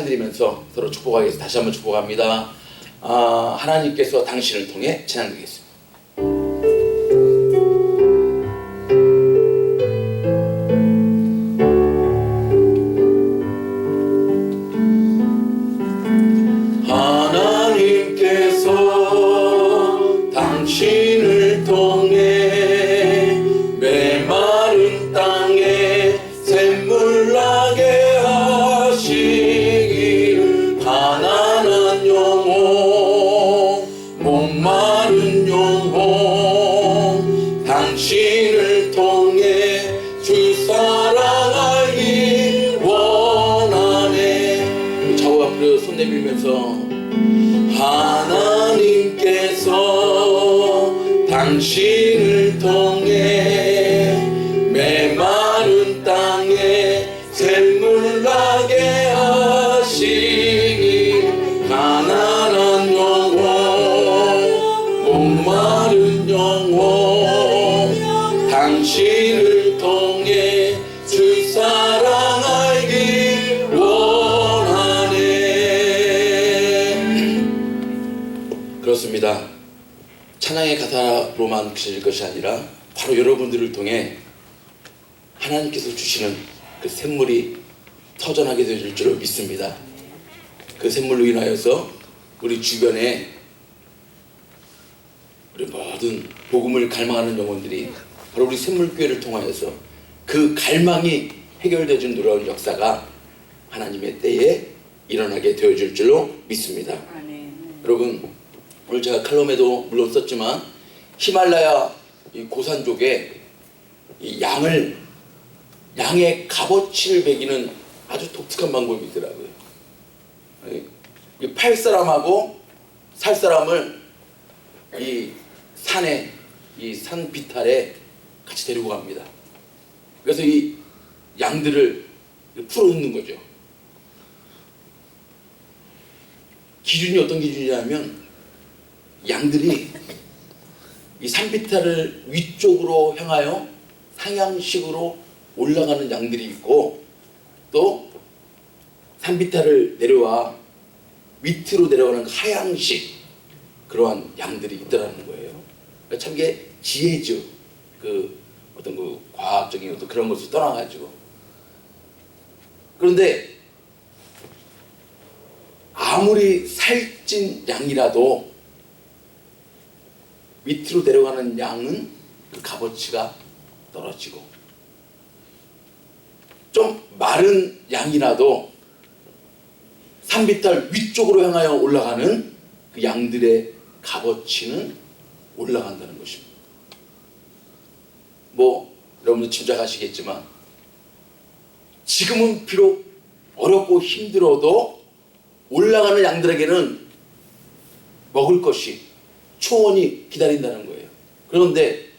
드리면서 서로 축복하겠습니다. 다시 한번 축복합니다. 하나님께서 당신을 통해 찬양드리겠습니다. 하나님께서 당신을 통해 메마른 땅에 샘물 나게 하시길, 가난한 영혼 목마른 영혼 당신을 통해 주 사랑하기 원하네. 좌우 앞으로 손 내밀면서 하나님께서 당신을 통해 메마른 땅에 샘물 나게 하시니, 가난한 영혼 목마른 영혼 당신을 통해 주 사랑하기 원하네. 그렇습니다. 찬양의 가사로만 그쳐질 것이 아니라 바로 여러분들을 통해 하나님께서 주시는 그 샘물이 터져나게 되실 줄로 믿습니다. 그 샘물로 인하여서 우리 주변에 우리 모든 복음을 갈망하는 영혼들이 바로 우리 샘물교회를 통하여서 그 갈망이 해결되어진 놀라운 역사가 하나님의 때에 일어나게 되어질 줄로 믿습니다. 여러분, 오늘 제가 칼럼에도 물론 썼지만 히말라야 이 고산족에 이 양의 값어치를 매기는 아주 독특한 방법이 있더라고요. 이 팔 사람하고 살 사람을 이 산에, 이 산 비탈에 같이 데리고 갑니다. 그래서 이 양들을 풀어놓는 거죠. 기준이 어떤 기준이냐면, 양들이 이 산비탈을 위쪽으로 향하여 상향식으로 올라가는 양들이 있고, 또 산비탈을 내려와 밑으로 내려가는 하향식, 그러한 양들이 있더라는 거예요. 그러니까 참 이게 지혜죠. 그 어떤 그 과학적인 어떤 그런 것을 떠나가지고. 그런데 아무리 살찐 양이라도 밑으로 내려가는 양은 그 값어치가 떨어지고, 좀 마른 양이라도 산비탈 위쪽으로 향하여 올라가는 그 양들의 값어치는 올라간다는 것입니다. 뭐 여러분도 짐작하시겠지만, 지금은 비록 어렵고 힘들어도 올라가는 양들에게는 먹을 것이, 초원이 기다린다는 거예요. 그런데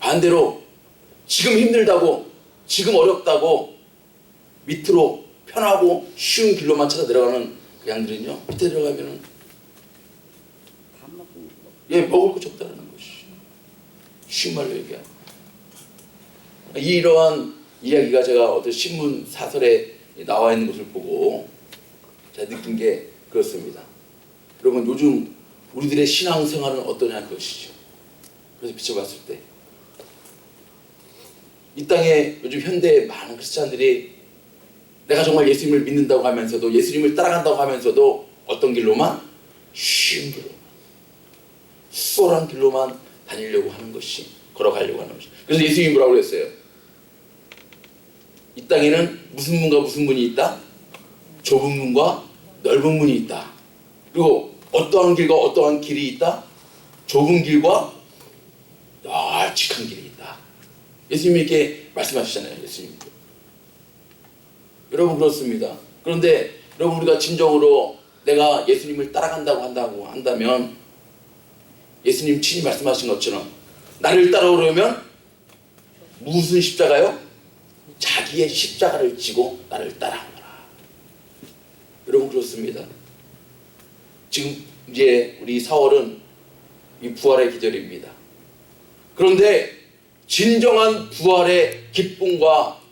반대로 지금 힘들다고, 지금 어렵다고 밑으로 편하고 쉬운 길로만 찾아 내려가는 그 양들은요, 밑에 들어가면은 먹을 거 적다라는 것이죠. 쉬운 말로 얘기하면. 이러한 이야기가 제가 어떤 신문 사설에 나와 있는 것을 보고 제가 느낀 게 그렇습니다. 여러분, 요즘 우리들의 신앙생활은 어떠냐 그것이죠. 그래서 비춰봤을 때 이 땅에 요즘 현대의 많은 크리스찬들이 내가 정말 예수님을 믿는다고 하면서도, 예수님을 따라간다고 하면서도 어떤 길로만? 쉬운 길로만, 수월한 길로만 다니려고 하는 것이, 걸어가려고 하는 것이. 그래서 예수님이 뭐라고 그랬어요? 이 땅에는 무슨 문과 무슨 문이 있다? 좁은 문과 넓은 문이 있다. 그리고 어떠한 길과 어떠한 길이 있다? 좁은 길과 널찍한 길이 있다. 예수님이 이렇게 말씀하시잖아요. 예수님. 여러분, 그렇습니다. 그런데 여러분, 우리가 진정으로 내가 예수님을 따라간다고 한다면 예수님 친히 말씀하신 것처럼 나를 따라오려면 무슨 십자가요? 자기의 십자가를 지고 나를 따라오라. 여러분, 그렇습니다. 지금 이제 우리 4월은 이 부활의 계절입니다. 그런데 진정한 부활의 기쁨과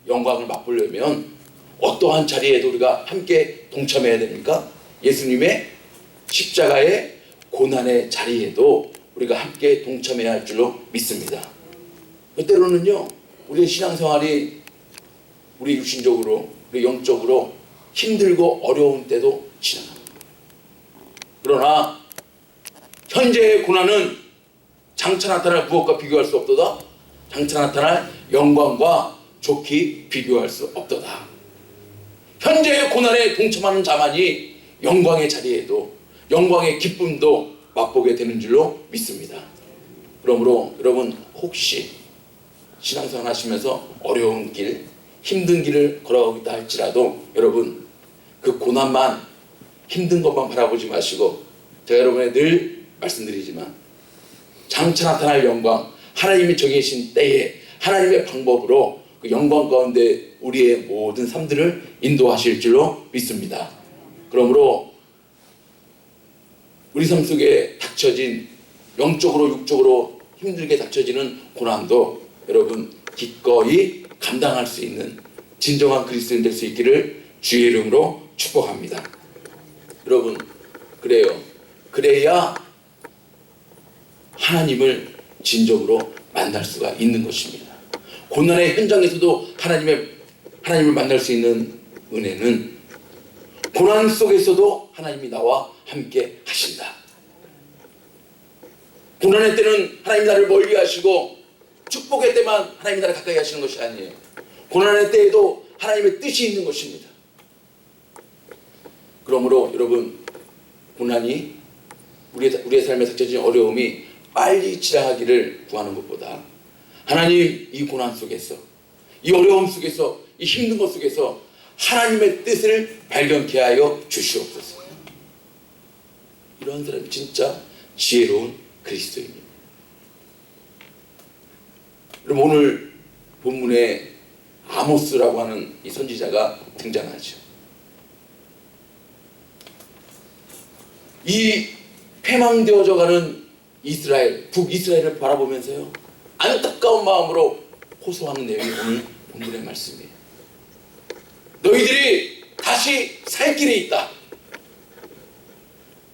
영광을 맛보려면 어떠한 자리에도 우리가 함께 동참해야 됩니까? 예수님의 십자가의 고난의 자리에도 우리가 함께 동참해야 할 줄로 믿습니다. 때로는요, 우리의 신앙생활이 우리 육신적으로, 우리 영적으로 힘들고 어려운 때도 지나갑니다. 그러나 현재의 고난은 장차 나타날 무엇과 비교할 수 없도다. 장차 나타날 영광과 좋게 비교할 수 없도다. 현재의 고난에 동참하는 자만이 영광의 자리에도 영광의 기쁨도 맛보게 되는 줄로 믿습니다. 그러므로 여러분, 혹시 신앙생활 하시면서 어려운 길, 힘든 길을 걸어가고 있다 할지라도 여러분, 그 고난만, 힘든 것만 바라보지 마시고, 제가 여러분에 늘 말씀드리지만 장차 나타날 영광, 하나님이 정해진 때에 하나님의 방법으로 그 영광 가운데 우리의 모든 삶들을 인도하실 줄로 믿습니다. 그러므로 우리 삶 속에 닥쳐진, 영적으로 육적으로 힘들게 닥쳐지는 고난도 여러분 기꺼이 감당할 수 있는 진정한 그리스도인 될 수 있기를 주의 이름으로 축복합니다. 여러분, 그래야 하나님을 진정으로 만날 수가 있는 것입니다. 고난의 현장에서도 하나님을 만날 수 있는 은혜는 고난 속에서도 하나님이 나와 함께 하신다. 고난의 때는 하나님이 나를 멀리 하시고 축복의 때만 하나님이 나를 가까이 하시는 것이 아니에요. 고난의 때에도 하나님의 뜻이 있는 것입니다. 그러므로 여러분, 고난이 우리의 삶에 닥쳐진 어려움이 빨리 지나가기를 구하는 것보다 하나님, 이 고난 속에서, 이 어려움 속에서, 이 힘든 것 속에서 하나님의 뜻을 발견케 하여 주시옵소서. 이런 사람이 진짜 지혜로운 그리스도입니다. 그럼 오늘 본문에 아모스라고 하는 이 선지자가 등장하죠. 이 패망되어져 가는 이스라엘, 북이스라엘을 바라보면서요, 안타까운 마음으로 호소하는 내용이 오늘 본문의 말씀이에요. 너희들이 다시 살 길이 있다.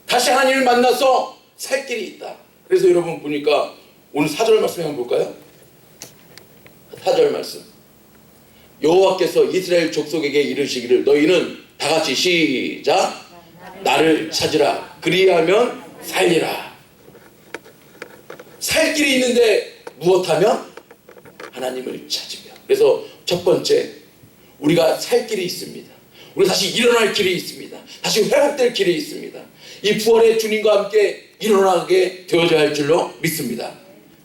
다시 하나님을 만나서 살 길이 있다. 그래서 여러분 보니까 오늘 4절 말씀 한번 볼까요? 4절 말씀. 여호와께서 이스라엘 족속에게 이르시기를 너희는 다 같이 시작. 나를 찾으라. 그리하면 살리라. 살 길이 있는데 무엇하면? 하나님을 찾으며. 그래서 첫 번째, 우리가 살 길이 있습니다. 우리가 다시 일어날 길이 있습니다. 다시 회복될 길이 있습니다. 이 부활의 주님과 함께 일어나게 되어져야 할 줄로 믿습니다.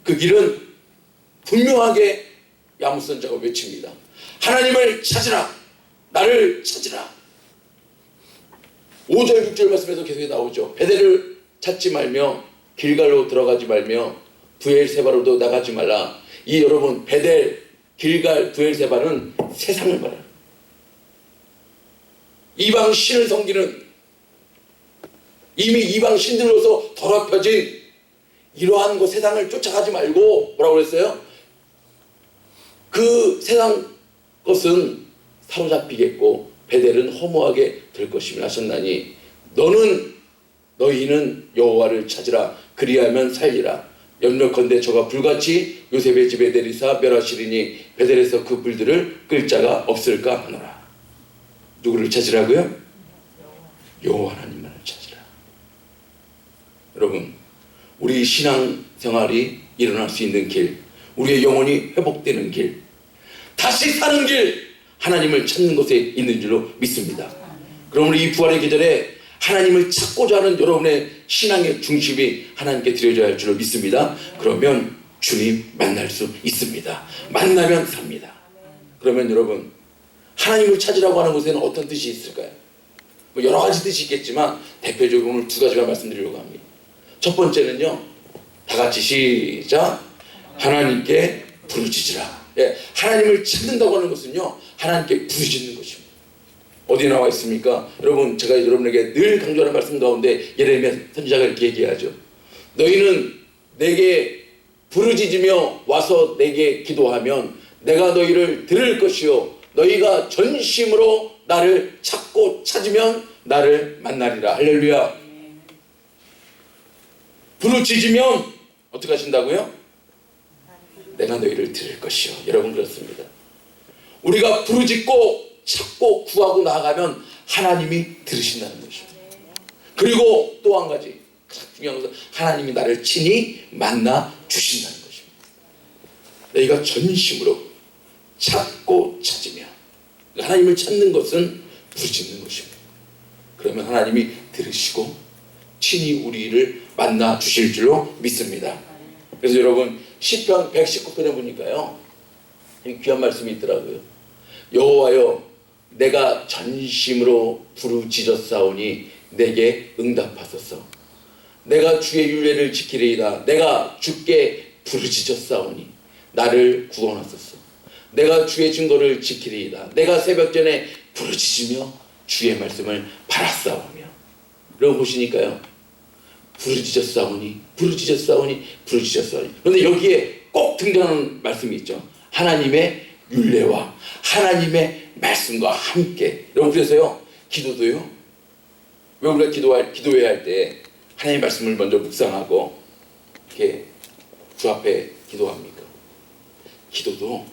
그 길은 분명하게 야무스 선지자가 외칩니다. 하나님을 찾으라. 나를 찾으라. 5절 6절 말씀에서 계속 나오죠. 베델을 찾지 말며 길갈로 들어가지 말며 브엘세바로도 나가지 말라. 이 여러분, 베델, 길갈, 브엘세바는 세상을 말해요. 이방 신을 섬기는, 이미 이방 신들로서 더럽혀진 이러한 그 세상을 쫓아가지 말고 뭐라고 그랬어요? 그 세상 것은 사로잡히겠고 베델은 허무하게 될 것임을 하셨나니 너희는 여호와를 찾으라. 그리하면 살리라. 염려컨대 저가 불같이 요셉의 집에 내리사 멸하시리니 베델에서 그 불들을 끌 자가 없을까 하노라. 누구를 찾으라고요? 여호와 하나님만을 찾으라. 여러분, 우리 신앙생활이 일어날 수 있는 길, 우리의 영혼이 회복되는 길, 다시 사는 길, 하나님을 찾는 것에 있는 줄로 믿습니다. 그러므로 이 부활의 계절에 하나님을 찾고자 하는 여러분의 신앙의 중심이 하나님께 드려져야 할 줄로 믿습니다. 그러면 주님 만날 수 있습니다. 만나면 삽니다. 그러면 여러분, 하나님을 찾으라고 하는 것에는 어떤 뜻이 있을까요? 여러 가지 뜻이 있겠지만 대표적으로 오늘 두 가지만 말씀드리려고 합니다. 첫 번째는요, 다 같이 시작. 하나님께 부르짖으라. 예, 하나님을 찾는다고 하는 것은요, 하나님께 부르짖는 것입니다. 어디 나와 있습니까? 여러분, 제가 여러분에게 늘 강조하는 말씀 가운데 예레미야 선지자가 이렇게 얘기하죠. 너희는 내게 부르짖으며 와서 내게 기도하면 내가 너희를 들을 것이요 너희가 전심으로 나를 찾고 찾으면 나를 만나리라. 할렐루야. 부르짖으면 어떻게 하신다고요? 내가 너희를 들을 것이요. 여러분 그렇습니다. 우리가 부르짖고 찾고 구하고 나아가면 하나님이 들으신다는 것입니다. 그리고 또 한 가지 가장 중요한 것은 하나님이 나를 친히 만나 주신다는 것입니다. 너희가 전심으로 찾고 찾으면, 하나님을 찾는 것은 부르짖는 것입니다. 그러면 하나님이 들으시고 친히 우리를 만나 주실 줄로 믿습니다. 그래서 여러분 시편 119편에 보니까요, 이 귀한 말씀이 있더라고요. 여호와여, 내가 전심으로 부르짖었사오니 내게 응답하소서. 내가 주의 율례를 지키리이다. 내가 주께 부르짖었사오니 나를 구원하소서. 내가 주의 증거를 지키리이다. 내가 새벽전에 부르짖으며 주의 말씀을 바랐사오며. 여러분 보시니까요, 부르짖었사오니 부르짖었사오니 부르짖었사오니. 그런데 여기에 꼭 등장하는 말씀이 있죠. 하나님의 율례와 하나님의 말씀과 함께. 여러분 그래서요, 기도도요, 왜 우리가 기도해야 할 때 하나님의 말씀을 먼저 묵상하고 이렇게 주 앞에 기도합니까? 기도도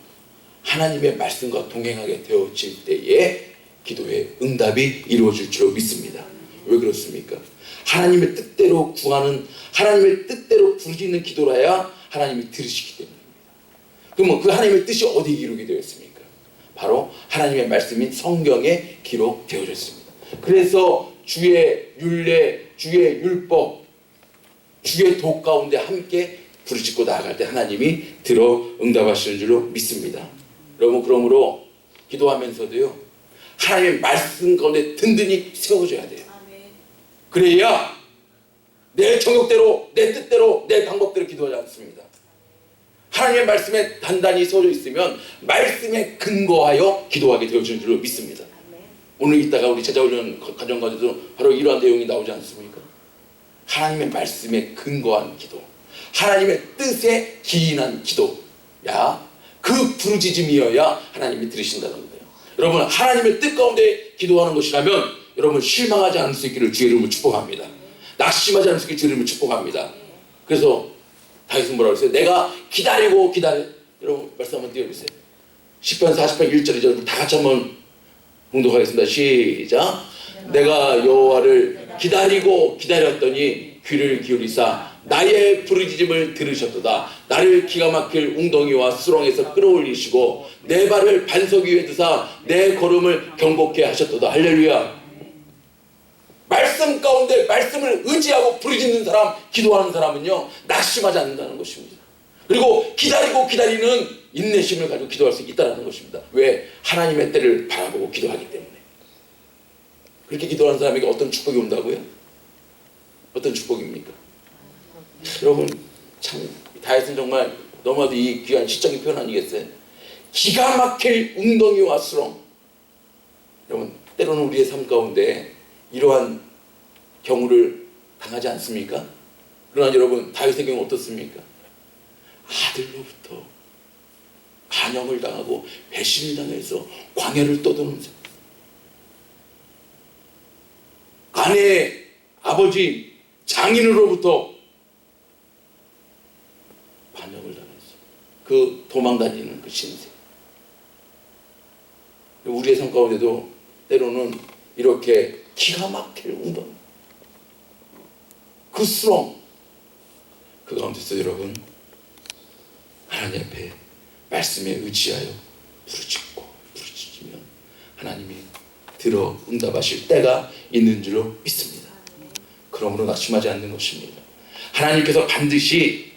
하나님의 말씀과 동행하게 되어질 때에 기도의 응답이 이루어질 줄 믿습니다. 왜 그렇습니까? 하나님의 뜻대로 구하는, 하나님의 뜻대로 부르짖는 기도라야 하나님이 들으시기 때문입니다. 그러면 그 하나님의 뜻이 어디에 기록이 되어 있습니까? 바로 하나님의 말씀인 성경에 기록되어졌습니다. 그래서 주의 율례, 주의 율법, 주의 도 가운데 함께 부르짖고 나아갈 때 하나님이 들어 응답하시는 줄로 믿습니다. 여러분 그러므로 기도하면서도요, 하나님의 말씀 가운데 든든히 세워줘야 돼요. 그래야 내 정욕대로, 내 뜻대로, 내 방법대로 기도하지 않습니다. 하나님의 말씀에 단단히 세워져 있으면 말씀에 근거하여 기도하게 되어지는 줄로 믿습니다. 오늘 이따가 우리 제자훈련 과정 가운데도 바로 이러한 내용이 나오지 않습니까? 하나님의 말씀에 근거한 기도, 하나님의 뜻에 기인한 기도야, 그 부르짖음이어야 하나님이 들으신다는 거예요. 여러분 하나님의 뜻 가운데 기도하는 것이라면 여러분 실망하지 않을 수 있기를 주의 이름으로 축복합니다. 낙심하지 않을 수 있기를 주의 이름으로 축복합니다. 그래서 다윗은 뭐라고 했어요? 내가 기다리고 여러분 말씀 한번 띄워주세요. 시편 40편 1절이죠. 다 같이 한번 봉독하겠습니다. 시작. 내가 여호와를 기다리고 기다렸더니 귀를 기울이사 나의 부르짖음을 들으셨도다. 나를 기가 막힐 웅덩이와 수렁에서 끌어올리시고 내 발을 반석 위에 두사 내 걸음을 경고케 하셨도다. 할렐루야. 말씀 가운데 말씀을 의지하고 부르짖는 사람, 기도하는 사람은요, 낙심하지 않는다는 것입니다. 그리고 기다리고 기다리는 인내심을 가지고 기도할 수 있다는 것입니다. 왜? 하나님의 때를 바라보고 기도하기 때문에. 그렇게 기도하는 사람에게 어떤 축복이 온다고요? 어떤 축복입니까? 여러분 참 다윗은 정말 너무나도 이 귀한 시적인 표현 아니겠어요? 기가 막힐 웅덩이와 수렁. 여러분 때로는 우리의 삶 가운데 이러한 경우를 당하지 않습니까? 그러나 여러분 다윗의 경우 어떻습니까? 아들로부터 반역을 당하고 배신을 당해서 광야를 떠도는 삶. 아내의 아버지 장인으로부터 반역을 당했어. 그 도망다니는 그 신세. 우리의 삶 가운데도 때로는 이렇게 기가 막힐 웅덩이, 그 수렁, 그 가운데서 여러분 하나님 앞에 말씀에 의지하여 부르짖으면 하나님이 들어 응답하실 때가 있는 줄로 믿습니다. 그러므로 낙심하지 않는 것입니다. 하나님께서 반드시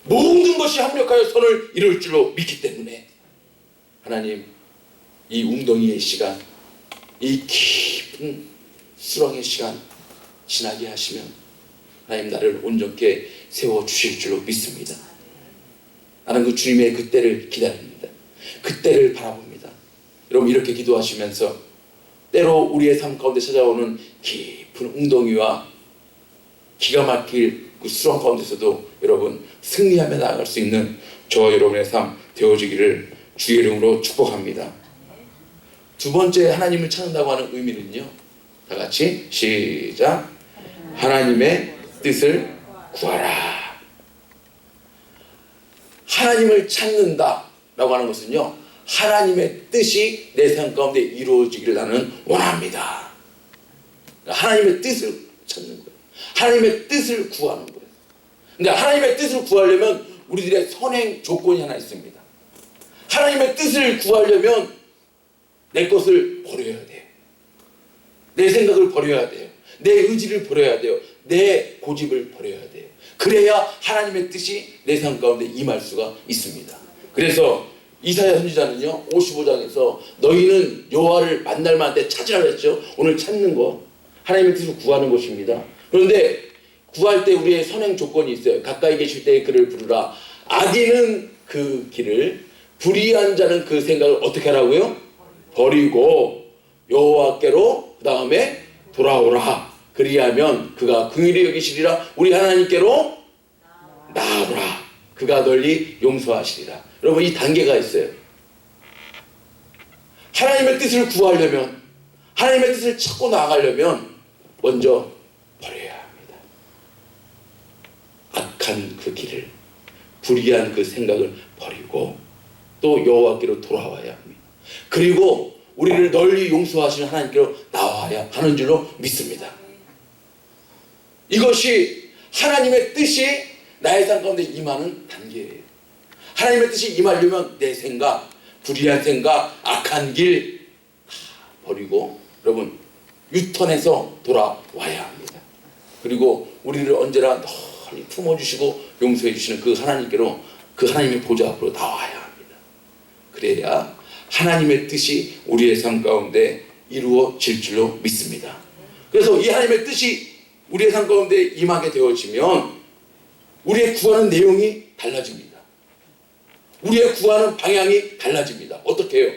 모든 것이 합력하여 선을 이룰 줄로 믿기 때문에 하나님 이 웅덩이의 시간, 이 깊은 수렁의 시간 지나게 하시면 하나님 나를 온전케 세워주실 줄로 믿습니다. 나는 그 주님의 그때를 기다립니다. 그때를 바라봅니다. 여러분 이렇게 기도하시면서 때로 우리의 삶 가운데 찾아오는 깊은 웅덩이와 기가 막힐 그 수렁 가운데서도 여러분 승리하며 나아갈 수 있는 저와 여러분의 삶 되어지기를 주의 이름으로 축복합니다. 두 번째 하나님을 찾는다고 하는 의미는요, 다 같이 시작. 하나님의 뜻을 구하라. 하나님을 찾는다 라고 하는 것은요, 하나님의 뜻이 내 삶 가운데 이루어지기를 나는 원합니다. 하나님의 뜻을 찾는 거예요. 하나님의 뜻을 구하는 거예요. 근데 하나님의 뜻을 구하려면 우리들의 선행 조건이 하나 있습니다. 하나님의 뜻을 구하려면 내 것을 버려야 돼요. 내 생각을 버려야 돼요. 내 의지를 버려야 돼요. 내 고집을 버려야 돼요. 그래야 하나님의 뜻이 내 삶 가운데 임할 수가 있습니다. 그래서 이사야 선지자는요 55장에서 너희는 여호와를 만날 만한 때 찾으라고 했죠. 오늘 찾는 거 하나님의 뜻을 구하는 것입니다. 그런데 구할 때 우리의 선행 조건이 있어요. 가까이 계실 때에 그를 부르라. 악인은 그 길을, 불의한 자는 그 생각을 어떻게 하라고요? 버리고 여호와께로 그 다음에 돌아오라. 그리하면 그가 긍휼히 여기시리라. 우리 하나님께로 나아오라. 그가 널리 용서하시리라. 여러분, 이 단계가 있어요. 하나님의 뜻을 구하려면, 하나님의 뜻을 찾고 나아가려면 먼저 버려야 합니다. 악한 그 길을, 불의한 그 생각을 버리고 또 여호와께로 돌아와야 합니다. 그리고 우리를 널리 용서하시는 하나님께로 나와야 하는 줄로 믿습니다. 이것이 하나님의 뜻이 나의 삶 가운데 임하는 단계예요. 하나님의 뜻이 임하려면 내 생각, 불의한 생각, 악한 길 다 버리고 여러분 유턴해서 돌아와야 합니다. 그리고 우리를 언제나 널리 품어주시고 용서해 주시는 그 하나님께로, 그 하나님의 보좌 앞으로 나와야 합니다. 그래야 하나님의 뜻이 우리의 삶 가운데 이루어질 줄로 믿습니다. 그래서 이 하나님의 뜻이 우리의 삶 가운데 임하게 되어지면 우리의 구하는 내용이 달라집니다. 우리의 구하는 방향이 달라집니다. 어떻게 해요?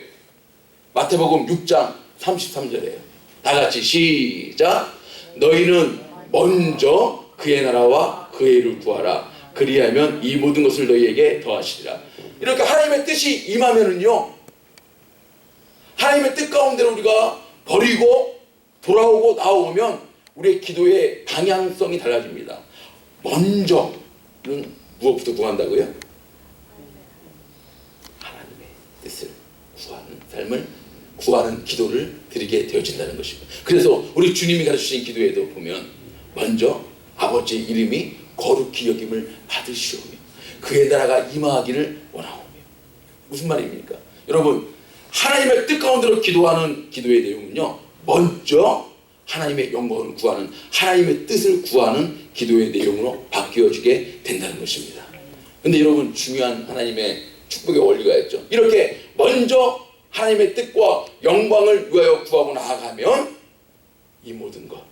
마태복음 6장 33절에요. 다 같이 시작. 너희는 먼저 그의 나라와 그의 일을 구하라. 그리하면 이 모든 것을 너희에게 더하시리라. 이렇게 하나님의 뜻이 임하면은요, 하나님의 뜻 가운데로 우리가 버리고 돌아오고 나오면 우리의 기도의 방향성이 달라집니다. 먼저는 무엇부터 구한다고요? 하나님의 뜻을 구하는 삶을, 구하는 기도를 드리게 되어진다는 것입니다. 그래서 우리 주님이 가르치신 기도에도 보면 먼저 아버지의 이름이 거룩히 여김을 받으시오며 그의 나라가 임하기를 원하오며. 무슨 말입니까? 여러분, 하나님의 뜻 가운데로 기도하는 기도의 내용은요, 먼저 하나님의 영광을 구하는, 하나님의 뜻을 구하는 기도의 내용으로 바뀌어지게 된다는 것입니다. 근데 여러분, 중요한 하나님의 축복의 원리가 있죠. 이렇게 먼저 하나님의 뜻과 영광을 위하여 구하고 나아가면 이 모든 것,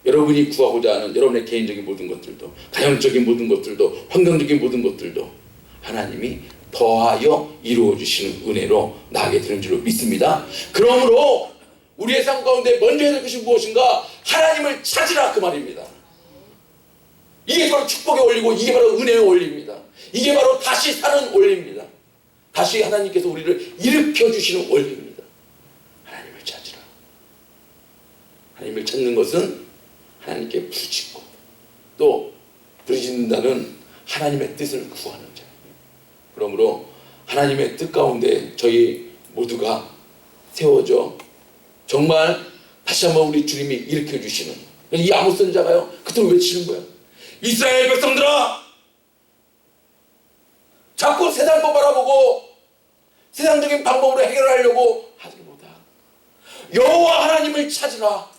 여러분이 구하고자 하는 여러분의 개인적인 모든 것들도, 가정적인 모든 것들도, 환경적인 모든 것들도 하나님이 더하여 이루어주시는 은혜로 나가게 되는 줄로 믿습니다. 그러므로 우리의 삶 가운데 먼저 해야 될 것이 무엇인가? 하나님을 찾으라, 그 말입니다. 이게 바로 축복의 원리고, 이게 바로 은혜의 원리입니다. 이게 바로 다시 사는 원리입니다. 다시 하나님께서 우리를 일으켜주시는 원리입니다. 하나님을 찾으라. 하나님을 찾는 것은 하나님께 부르짖고, 또 부르짖는다는 하나님의 뜻을 구하는 자. 그러므로 하나님의 뜻 가운데 저희 모두가 세워져 정말 다시 한번 우리 주님이 일으켜주시는, 이 아모스 선지자가요 그토록 외치는 거예요. 이스라엘 백성들아, 자꾸 세상 법 바라보고 세상적인 방법으로 해결하려고 하지 못하. 여호와 하나님을 찾으라.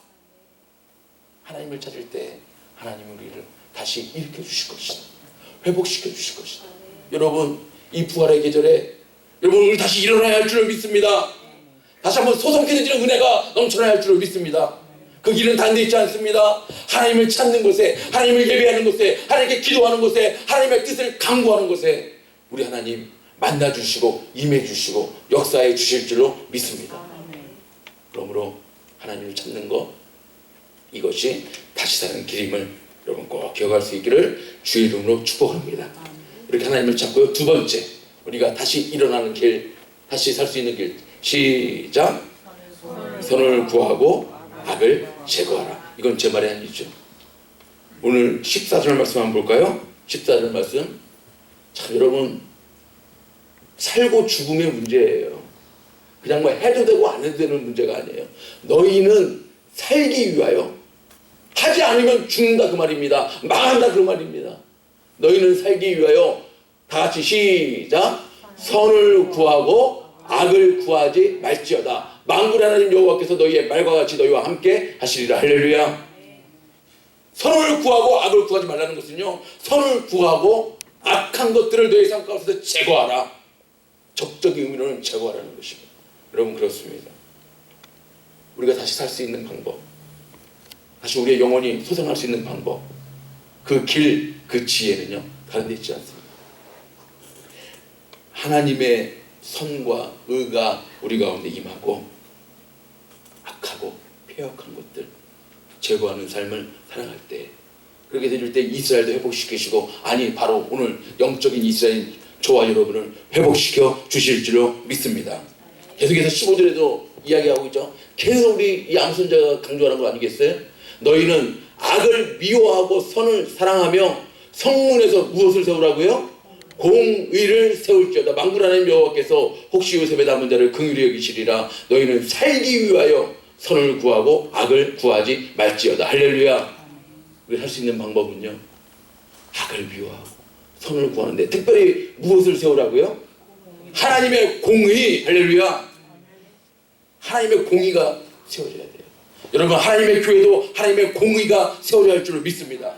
하나님을 찾을 때 하나님은 우리를 다시 일으켜 주실 것이다. 회복시켜 주실 것이다. 여러분, 이 부활의 계절에 여러분 오늘 다시 일어나야 할 줄을 믿습니다. 다시 한번 소성해지는 은혜가 넘쳐나야 할 줄을 믿습니다. 그 길은 단데 있지 않습니다. 하나님을 찾는 곳에, 하나님을 예배하는 곳에, 하나님께 기도하는 곳에, 하나님의 뜻을 강구하는 곳에 우리 하나님 만나주시고 임해주시고 역사해 주실 줄로 믿습니다. 그러므로 하나님을 찾는 것, 이것이 다시 사는 길임을 여러분 꼭 기억할 수 있기를 주의 이름으로 축복합니다. 이렇게 하나님을 찾고요. 두 번째, 우리가 다시 일어나는 길, 다시 살 수 있는 길. 시작. 선을 구하고 악을 제거하라. 이건 제 말이 아니죠. 오늘 14절 말씀 한번 볼까요? 14절 말씀. 참 여러분, 살고 죽음의 문제예요. 그냥 뭐 해도 되고 안 해도 되는 문제가 아니에요. 너희는 살기 위하여, 하지 않으면 죽는다 그 말입니다. 망한다 그 말입니다. 너희는 살기 위하여, 다 같이 시작. 선을 구하고 악을 구하지 말지어다. 만군의 하나님 여호와께서 너희의 말과 같이 너희와 함께 하시리라. 할렐루야. 선을 구하고 악을 구하지 말라는 것은요, 선을 구하고 악한 것들을 너희 삶 가운데서 제거하라. 적적인 의미로는 제거하라는 것입니다. 여러분, 그렇습니다. 우리가 다시 살 수 있는 방법, 다시 우리의 영혼이 소생할 수 있는 방법, 그 길, 그 지혜는요 다른 데 있지 않습니다. 하나님의 선과 의가 우리 가운데 임하고 악하고 폐역한 것들 제거하는 삶을 살아갈 때, 그렇게 될 때 이스라엘도 회복시키시고, 아니 바로 오늘 영적인 이스라엘 저와 여러분을 회복시켜 주실 줄로 믿습니다. 계속해서 15절에도 이야기하고 있죠. 계속 우리 이 암선자가 강조하는 거 아니겠어요? 너희는 악을 미워하고 선을 사랑하며 성문에서 무엇을 세우라고요? 공의를 세울지어다. 만군 하나님 여호와께서 혹시 요셉에 담은 자를 긍휼히 여기시리라. 너희는 살기 위하여 선을 구하고 악을 구하지 말지어다. 할렐루야. 우리 할 수 있는 방법은요, 악을 미워하고 선을 구하는데 특별히 무엇을 세우라고요? 하나님의 공의. 할렐루야. 하나님의 공의가 세워져야 돼요. 여러분, 하나님의 교회도 하나님의 공의가 세워져야 할 줄을 믿습니다.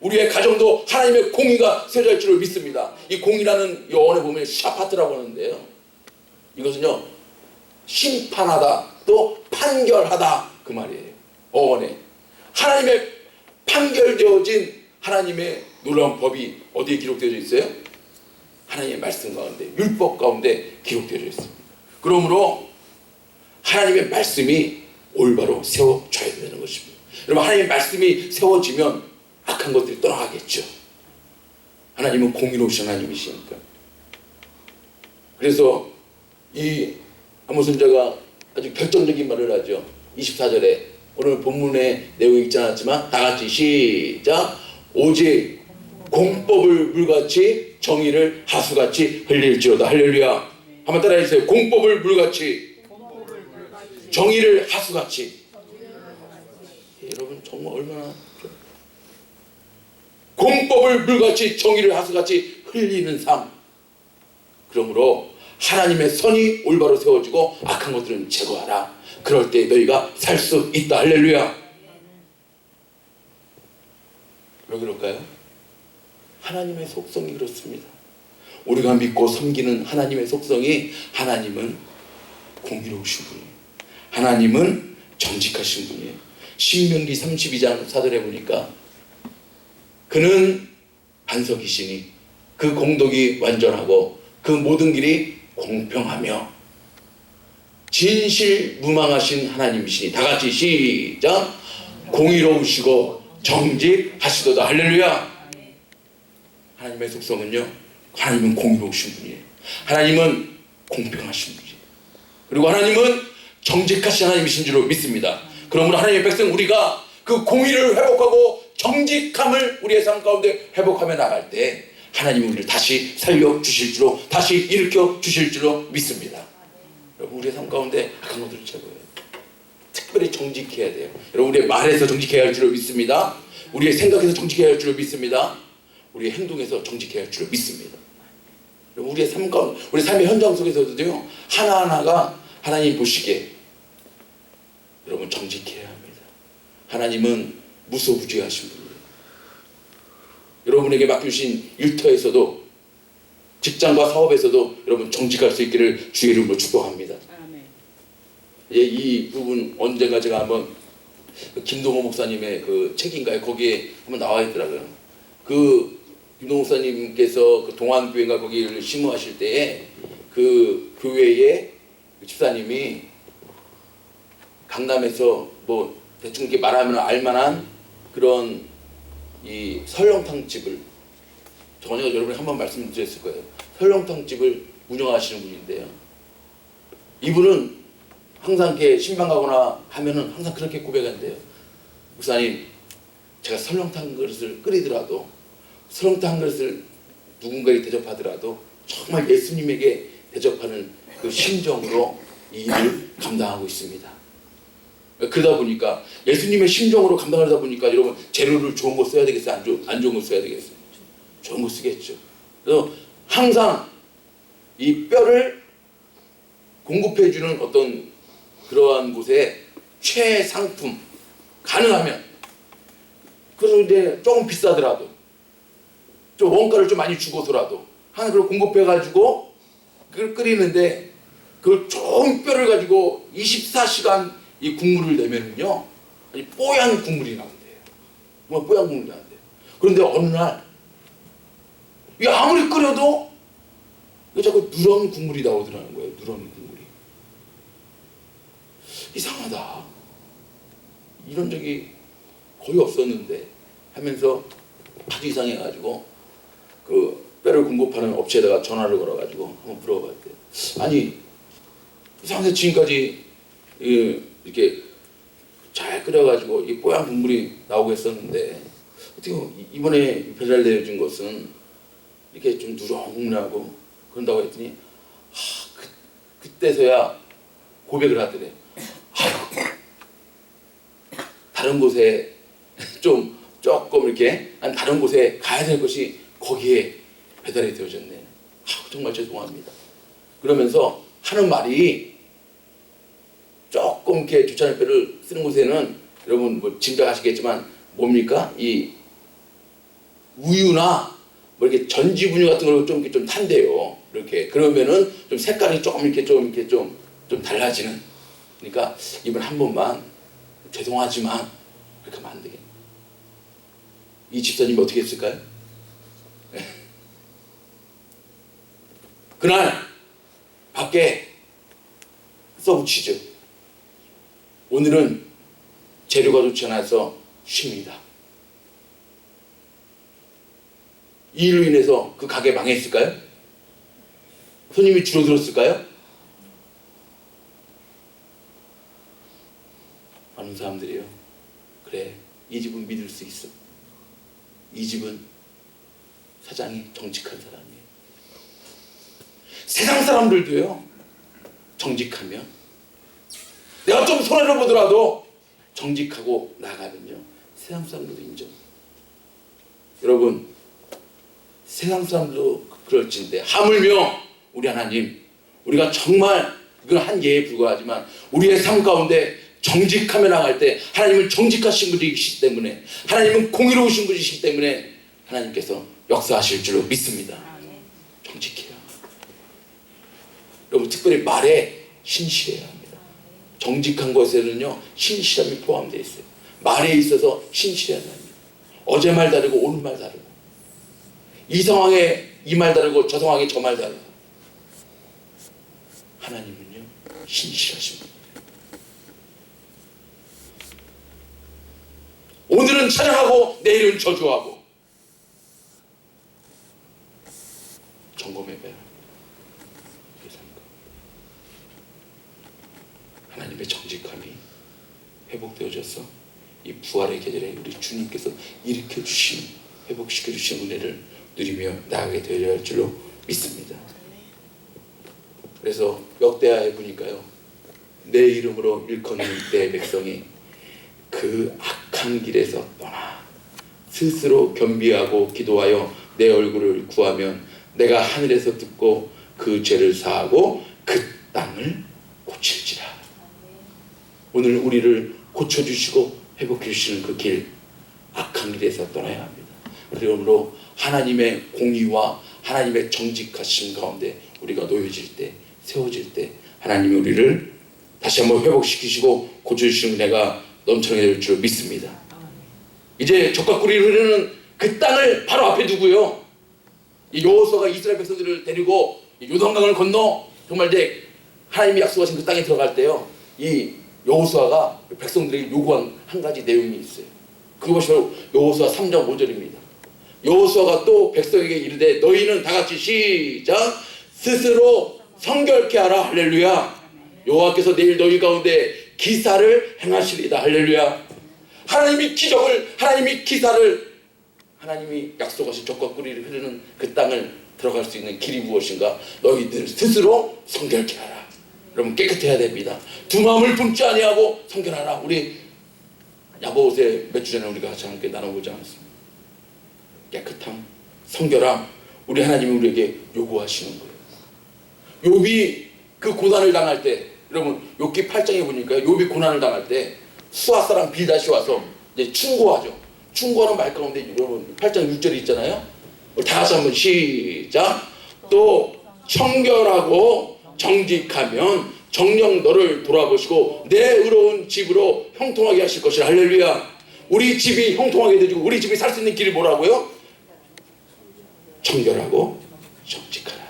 우리의 가정도 하나님의 공의가 세워져야 할 줄을 믿습니다. 이 공의라는 영어에 보면 샤파트라고 하는데요, 이것은요 심판하다 또 판결하다 그 말이에요. 어원에 하나님의 판결되어진 하나님의 놀라운 법이 어디에 기록되어 있어요? 하나님의 말씀 가운데, 율법 가운데 기록되어 있습니다. 그러므로 하나님의 말씀이 올바로 세워져야 되는 것입니다. 여러분, 하나님의 말씀이 세워지면 악한 것들이 떠나가겠죠. 하나님은 공의로우신 하나님이시니까. 그래서 이 아모스 선지자가 아주 결정적인 말을 하죠. 24절에 오늘 본문의 내용이 있지 않았지만 다 같이 시작. 오직 공법을 물같이 정의를 하수같이 흘릴지어다. 할렐루야. 한번 따라해주세요. 공법을 물같이 정의를 하수같이. 여러분 정말 얼마나 공법을 물같이 정의를 하수같이 흘리는 삶. 그러므로 하나님의 선이 올바로 세워지고 악한 것들은 제거하라. 그럴 때 너희가 살 수 있다. 할렐루야. 왜 그럴까요? 하나님의 속성이 그렇습니다. 우리가 믿고 섬기는 하나님의 속성이, 하나님은 공의로우신 분이에요. 하나님은 정직하신 분이에요. 신명기 32장 4절에 보니까 그는 반석이시니 그 공덕이 완전하고 그 모든 길이 공평하며 진실무망하신 하나님이시니. 다 같이 시작. 공의로우시고 정직하시도다. 할렐루야. 하나님의 속성은요, 하나님은 공의로우신 분이에요. 하나님은 공평하신 분이에요. 그리고 하나님은 정직하신 하나님이신 줄로 믿습니다. 그러므로 하나님의 백성 우리가 그 공의를 회복하고 정직함을 우리의 삶 가운데 회복하며 나갈 때 하나님은 우리를 다시 살려주실 줄로, 다시 일으켜 주실 줄로 믿습니다. 여러분, 우리의 삶 가운데 악한 것들을 제거해요. 특별히 정직해야 돼요. 여러분, 우리의 말에서 정직해야 할 줄로 믿습니다. 우리의 생각에서 정직해야 할 줄로 믿습니다. 우리의 행동에서 정직해야 할 줄로 믿습니다. 여러분, 우리의 삶 가운데, 우리 삶의 현장 속에서도요, 하나하나가 하나님 보시기에 여러분 정직해야 합니다. 하나님은 무소부지하신 분이에요. 여러분에게 맡겨주신 일터에서도, 직장과 사업에서도 여러분 정직할 수 있기를 주의 이름으로 축복합니다. 아멘. 예, 이 부분 언젠가 제가 한번 김동호 목사님의 그 책인가요? 거기에 한번 나와 있더라고요. 그 김동호 목사님께서 그 동안교회가 거기를 심무하실 때에 그 교회의 집사님이 강남에서 뭐 대충 이렇게 말하면 알만한 그런 이 설렁탕 집을, 전혀 여러분이 한번 말씀드렸을 거예요. 설렁탕 집을 운영하시는 분인데요, 이분은 항상 이렇게 신방 가거나 하면은 항상 그렇게 고백한대요. 목사님, 제가 설렁탕 그릇을 끓이더라도, 설렁탕 그릇을 누군가에게 대접하더라도 정말 예수님에게 대접하는 그 심정으로 이 일을 감당하고 있습니다. 그러다 보니까 예수님의 심정으로 감당하다 보니까 여러분, 재료를 좋은 거 써야 되겠어요? 안 좋은 거 써야 되겠어요? 좋은 거 쓰겠죠. 그래서 항상 이 뼈를 공급해주는 어떤 그러한 곳에 최상품, 가능하면, 그런데 조금 비싸더라도, 좀 원가를 좀 많이 주고서라도 하나 그걸 공급해가지고 그걸 끓이는데, 그 좋은 뼈를 가지고 24시간 이 국물을 내면은요, 아니 뽀얀 국물이 나온대요. 정말 뽀얀 국물이 나온대요. 그런데 어느 날 이 아무리 끓여도 왜 자꾸 누런 국물이 나오더라는 거예요. 누런 국물이. 이상하다. 이런 적이 거의 없었는데 하면서 아주 이상해가지고 그 뼈를 공급하는 업체에다가 전화를 걸어가지고 한번 물어봤대요. 아니, 이상하게 지금까지 이렇게 잘 끓여가지고 이 뽀얀 국물이 나오고 했었는데 어떻게 이번에 배달되어진 것은 이렇게 좀 누렁누렁하고 그런다고 했더니 그때서야 고백을 하더래. 다른 곳에 조금 이렇게 다른 곳에 가야 될 것이 거기에 배달이 되어졌네. 정말 죄송합니다. 그러면서 하는 말이, 조금 이렇게 주차할 뼈를 쓰는 곳에는 여러분 뭐 짐작하시겠지만 뭡니까? 이 우유나 뭐 이렇게 전지분유 같은 걸 좀 탄대요. 이렇게 그러면은 좀 색깔이 조금 이렇게 좀 달라지는. 그러니까 이번 한 번만 죄송하지만 그렇게 하면 안 되겠네. 이 집사님이 어떻게 했을까요? 그날 밖에 써붙이죠. 오늘은 재료가 좋지 않아서 쉽니다. 이 일로 인해서 그 가게 망했을까요? 손님이 줄어들었을까요? 많은 사람들이요, 그래, 이 집은 믿을 수 있어. 이 집은 사장이 정직한 사람이에요. 세상 사람들도요, 정직하면, 내가 좀 손해를 보더라도 정직하고 나가면요, 세상 사람들도 인정. 여러분, 세상 사람들도 그럴진데 하물며 우리 하나님, 우리가 정말 이건 한계에 불과하지만 우리의 삶 가운데 정직하며 나갈 때 하나님은 정직하신 분이시기 때문에, 하나님은 공의로우신 분이시기 때문에 하나님께서 역사하실 줄로 믿습니다. 정직해야. 여러분, 특별히 말에 신실해야 합니다. 정직한 것에는요, 신실함이 포함되어 있어요. 말에 있어서 신실해야 합니다. 어제 말 다르고 오늘 말 다르고, 이 상황에 이 말 다르고 저 상황에 저 말 다르고. 하나님은요, 신실하신 분이에요. 오늘은 찬양하고 내일은 저주하고. 점검해봐요. 하나님의 정직함이 회복되어져서 이 부활의 계절에 우리 주님께서 일으켜주신, 회복시켜주신 은혜를 누리며 나아가게 되어야 할 줄로 믿습니다. 그래서 역대하에 보니까요, 내 이름으로 일컫는 내 백성이 그 악한 길에서 떠나 스스로 겸비하고 기도하여 내 얼굴을 구하면 내가 하늘에서 듣고 그 죄를 사하고 그 땅을 고칠지라. 오늘 우리를 고쳐주시고 회복해주시는 그 길, 악한 길에서 떠나야 합니다. 그러므로 하나님의 공의와 하나님의 정직하심 가운데 우리가 놓여질 때, 세워질 때 하나님이 우리를 다시 한번 회복시키시고 고쳐주시는 은혜가 넘쳐나게 될 줄 믿습니다. 이제 적과 꿀이 흐르는 그 땅을 바로 앞에 두고요, 이 여호수아가 이스라엘 백성들을 데리고 요단강을 건너 정말 이제 하나님이 약속하신 그 땅에 들어갈 때요, 이 여호수아가 백성들에게 요구한 한 가지 내용이 있어요. 그것이 바로 여호수아 3장 5절입니다. 여호수아가 또 백성에게 이르되 너희는 다 같이 시작, 스스로 성결케 하라. 할렐루야. 여호와께서 내일 너희 가운데 기사를 행하시리이다. 할렐루야. 하나님이 기적을, 하나님이 기사를, 하나님이 약속하신 젖과 꿀이 흐르는 그 땅을 들어갈 수 있는 길이 무엇인가? 너희들 스스로 성결케 하라. 여러분, 깨끗해야 됩니다. 두 마음을 품지 아니하고 성결하라. 우리 야보옷에 몇 주 전에 우리가 같이 함께 나눠보지 않았습니까? 깨끗함, 성결함, 우리 하나님이 우리에게 요구하시는 거예요. 욥이 그 고난을 당할 때, 여러분 욥기 8장에 보니까 욥이 고난을 당할 때 수아 사람 빌닷이 와서 이제 충고하죠. 충고하는 말 가운데 여러분 8장 6절이 있잖아요. 우리 다 같이 한번 시작. 또 청결하고 정직하면 정녕 너를 돌아보시고 내 의로운 집으로 형통하게 하실 것이라. 할렐루야. 우리 집이 형통하게 되고 우리 집이 살 수 있는 길이 뭐라고요? 청결하고 정직하라.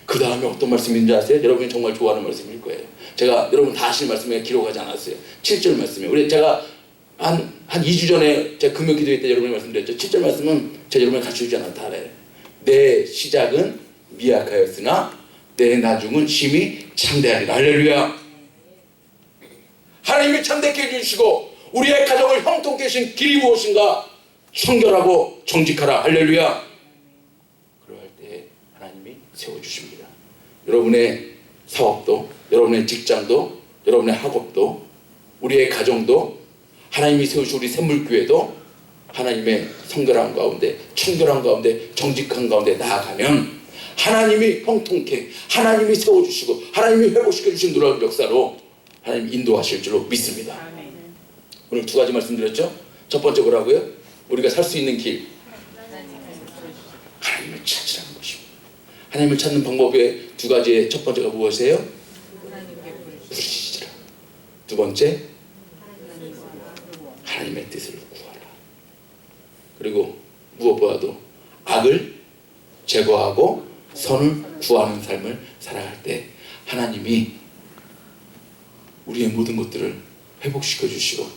그 다음에 어떤 말씀인지 아세요? 여러분이 정말 좋아하는 말씀일 거예요. 제가 여러분 다 아시는 말씀에 기록하지 않았어요. 7절 말씀이에요. 우리 제가 한 2주 전에 제가 금요 기도회 때 여러분이 말씀드렸죠. 7절 말씀은 제가 여러분이 가르쳐주지 않아도 다 알아요. 내 시작은 미약하였으나 내 나중은 심히 참대하리라. 할렐루야. 하나님이 참되게 해주시고 우리의 가정을 형통케 하신 길이 무엇인가? 청결하고 정직하라. 할렐루야. 그러할 때 하나님이 세워주십니다. 여러분의 사업도, 여러분의 직장도, 여러분의 학업도, 우리의 가정도, 하나님이 세우신 우리 샘물교회도 하나님의 성결한 가운데, 청결한 가운데, 정직한 가운데 나아가면 하나님이 형통케, 하나님이 세워주시고 하나님이 회복시켜주신 놀라운 역사로 하나님 인도하실 줄로 믿습니다. 오늘 두 가지 말씀드렸죠. 첫 번째 뭐라고요? 우리가 살 수 있는 길, 하나님을 찾으라는 것입니다. 하나님을 찾는 방법의 두 가지의 첫 번째가 무엇이에요? 부르시라. 두 번째, 하나님의 뜻을 구하라. 그리고 무엇보다도 악을 제거하고 선을 구하는 삶을 살아갈 때 하나님이 우리의 모든 것들을 회복시켜 주시고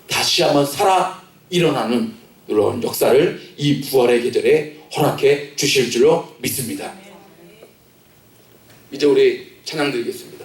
다시 한번 살아 일어나는 놀라운 역사를 이 부활의 계절에 허락해 주실 줄로 믿습니다. 이제 우리 찬양 드리겠습니다.